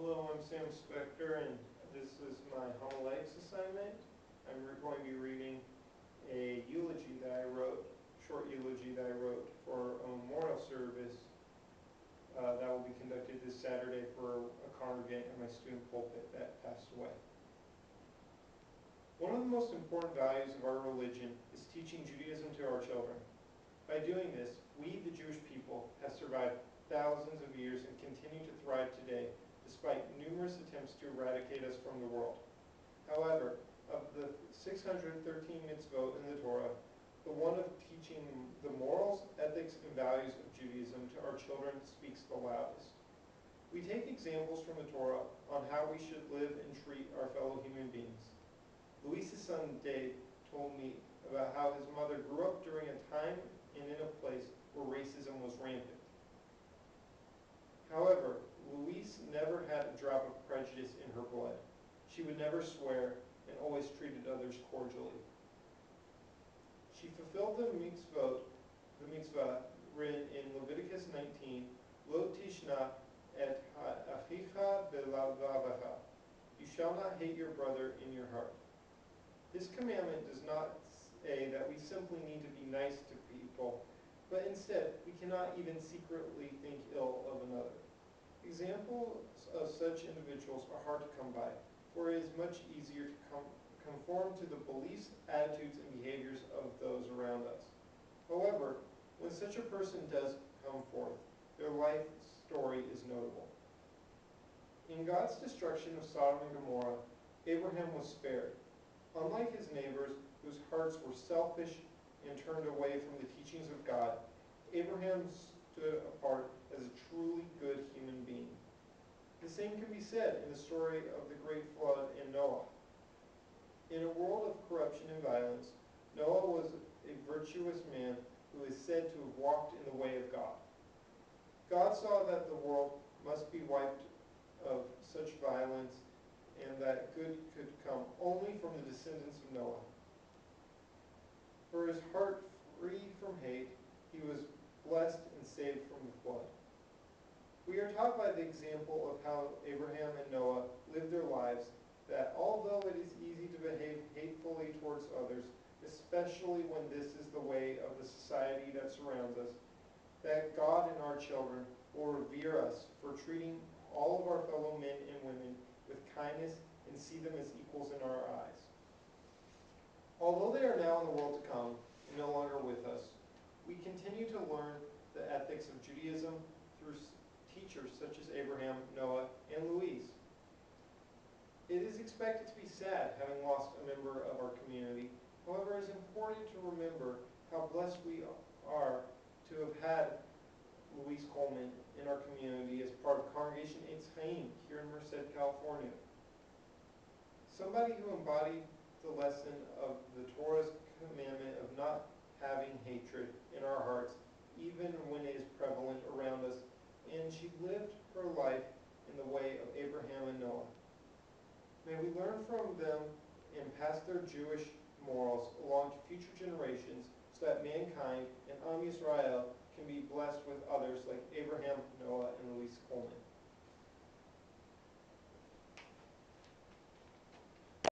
Hello, I'm Sam Spector, and this is my homiletics assignment. I'm going to be reading a eulogy that I wrote, short eulogy that I wrote for a memorial service that will be conducted this Saturday for a congregant in my student pulpit that passed away. One of the most important values of our religion is teaching Judaism to our children. By doing this, we, the Jewish people, have survived thousands of years and continue to thrive today, despite numerous attempts to eradicate us from the world. However, of the 613 mitzvot in the Torah, the one of teaching the morals, ethics, and values of Judaism to our children speaks the loudest. We take examples from the Torah on how we should live and treat our fellow human beings. Luis's son Dave told me about how his mother grew up during a time and in a place where racism was rampant. However, Luis never had a drop of prejudice in her blood. She would never swear and always treated others cordially. She fulfilled the mitzvah written in Leviticus 19, Lo tishna et achicha belavavacha. You shall not hate your brother in your heart. This commandment does not say that we simply need to be nice to people, but instead we cannot even secretly think ill of another. Examples of such individuals are hard to come by, for it is much easier to conform to the beliefs, attitudes, and behaviors of those around us. However, when such a person does come forth, their life story is notable. In God's destruction of Sodom and Gomorrah, Abraham was spared. Unlike his neighbors, whose hearts were selfish and turned away from the teachings of God, Abraham stood apart as a truly good human being. The same can be said in the story of the great flood and Noah. In a world of corruption and violence, Noah was a virtuous man who is said to have walked in the way of God. God saw that the world must be wiped of such violence and that good could come only from the descendants of Noah. For his heart free from hate, he was blessed and saved from the flood. We are taught by the example of how Abraham and Noah lived their lives that although it is easy to behave hatefully towards others, especially when this is the way of the society that surrounds us, that God and our children will revere us for treating all of our fellow men and women with kindness and see them as equals in our eyes. Although they are now in the world to come and no longer with us, we continue to learn the ethics of Judaism through teachers such as Abraham, Noah, and Luis. It is expected to be sad having lost a member of our community. However, it is important to remember how blessed we are to have had Luis Coleman in our community as part of Congregation Eitz Chaim here in Merced, California. Somebody who embodied the lesson of the Torah's commandment of not having hatred in our hearts, even when it is prevalent around us, and she lived her life in the way of Abraham and Noah. May we learn from them and pass their Jewish morals along to future generations so that mankind and Am Yisrael can be blessed with others like Abraham, Noah, and Luis Coleman.